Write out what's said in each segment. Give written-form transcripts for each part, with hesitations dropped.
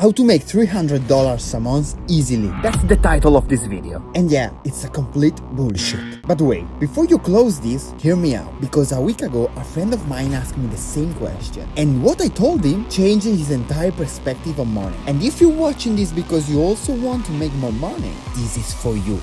How to make $300 a month easily. That's the title of this video. And yeah, it's a complete bullshit. But wait, before you close this, hear me out. Because a week ago, a friend of mine asked me the same question. And what I told him changed his entire perspective on money. And if you're watching this because you also want to make more money, this is for you.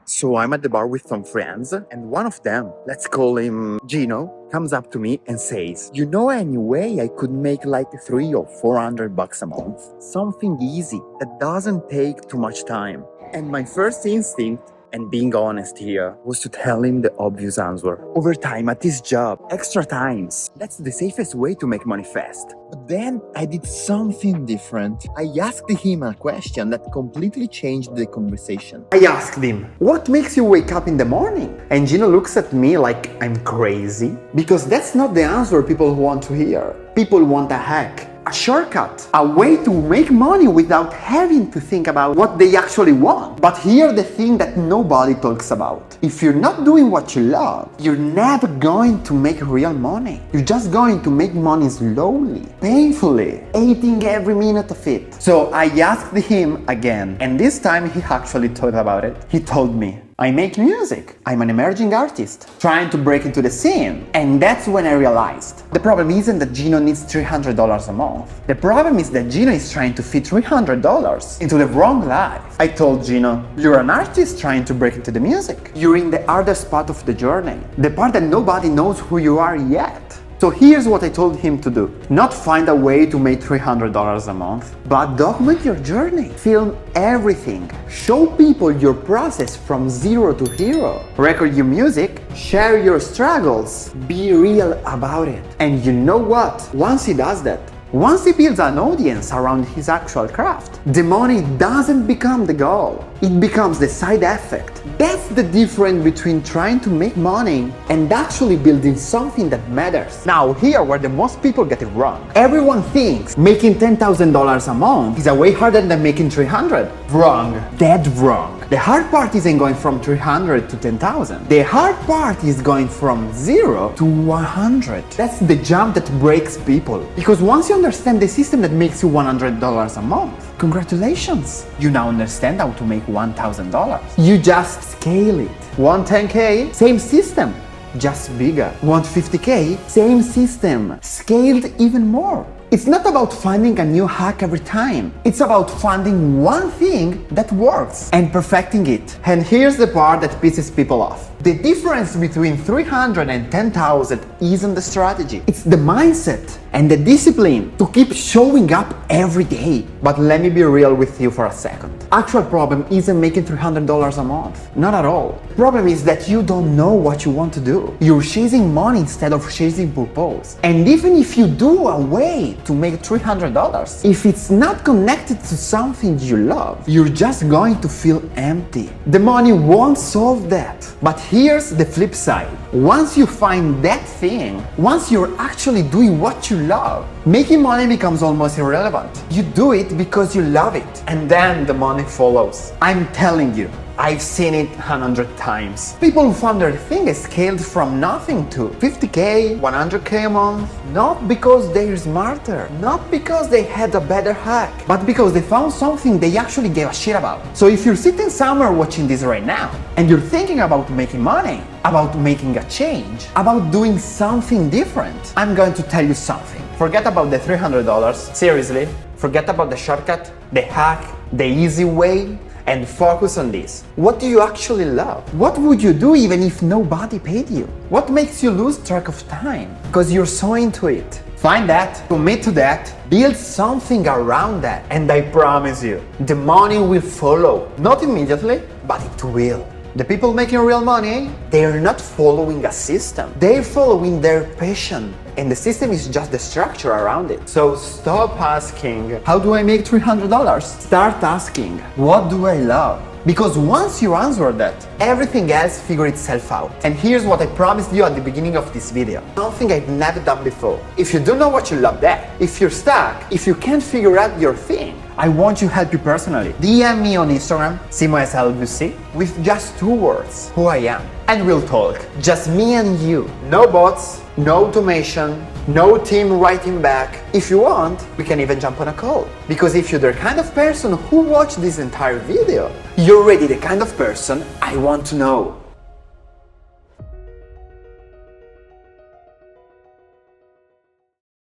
So I'm at the bar with some friends, and one of them, let's call him Gino, comes up to me and says, "You know any way I could make like $300 or $400 a month? Something easy that doesn't take too much time." And my first instinct, and being honest here, was to tell him the obvious answer. Overtime at his job, extra times. That's the safest way to make money fast. But then I did something different. I asked him a question that completely changed the conversation. I asked him, "What makes you wake up in the morning?" And Gino looks at me like I'm crazy. Because that's not the answer people want to hear. People want a hack. A shortcut, a way to make money without having to think about what they actually want. But here's the thing that nobody talks about. If you're not doing what you love, you're never going to make real money. You're just going to make money slowly, painfully, hating every minute of it. So I asked him again, and this time he actually thought about it. He told me, "I make music. I'm an emerging artist, trying to break into the scene." And that's when I realized, the problem isn't that Gino needs $300 a month. The problem is that Gino is trying to fit $300 into the wrong life. I told Gino, "You're an artist trying to break into the music. You're in the hardest part of the journey, the part that nobody knows who you are yet." So here's what I told him to do. Not find a way to make $300 a month, but document your journey. Film everything. Show people your process from zero to hero. Record your music. Share your struggles. Be real about it. And you know what? Once he does that, once he builds an audience around his actual craft, the money doesn't become the goal. It becomes the side effect. That's the difference between trying to make money and actually building something that matters. Now, here where the most people get it wrong. Everyone thinks making $10,000 a month is a way harder than making 300. Wrong. Dead wrong. The hard part isn't going from 300 to 10,000. The hard part is going from 0 to 100. That's the jump that breaks people. Because once you understand the system that makes you $100 a month, congratulations! You now understand how to make $1,000. You just scale it. Want 10K? Same system, just bigger. Want 50K? Same system, scaled even more. It's not about finding a new hack every time. It's about finding one thing that works and perfecting it. And here's the part that pisses people off. The difference between 300 and 10,000 isn't the strategy. It's the mindset and the discipline to keep showing up every day. But let me be real with you for a second. Actual problem isn't making $300 a month. Not at all. The problem is that you don't know what you want to do. You're chasing money instead of chasing purpose. And even if you do a way to make $300, if it's not connected to something you love, you're just going to feel empty. The money won't solve that. But here's the flip side. Once you find that thing, once you're actually doing what you love, making money becomes almost irrelevant. You do it because you love it, and then the money follows. I'm telling you, I've seen it 100 times. People who found their thing scaled from nothing to 50K, 100K a month, not because they're smarter, not because they had a better hack, but because they found something they actually gave a shit about. So if you're sitting somewhere watching this right now, and you're thinking about making money, about making a change, about doing something different, I'm going to tell you something. Forget about the $300, seriously, forget about the shortcut, the hack, the easy way, and focus on this. What do you actually love? What would you do even if nobody paid you? What makes you lose track of time? Because you're so into it. Find that, commit to that, build something around that, and I promise you, the money will follow. Not immediately, but it will. The people making real money, they're not following a system. They're following their passion. And the system is just the structure around it. So stop asking, how do I make $300? Start asking, what do I love? Because once you answer that, everything else figures itself out. And here's what I promised you at the beginning of this video. Something I've never done before. If you don't know what you love that, if you're stuck, if you can't figure out your thing, I want to help you personally. DM me on Instagram, SimoSLVC, with just 2 words, who I am. And we'll talk. Just me and you. No bots, no automation, no team writing back. If you want, we can even jump on a call. Because if you're the kind of person who watched this entire video, you're already the kind of person I want to know.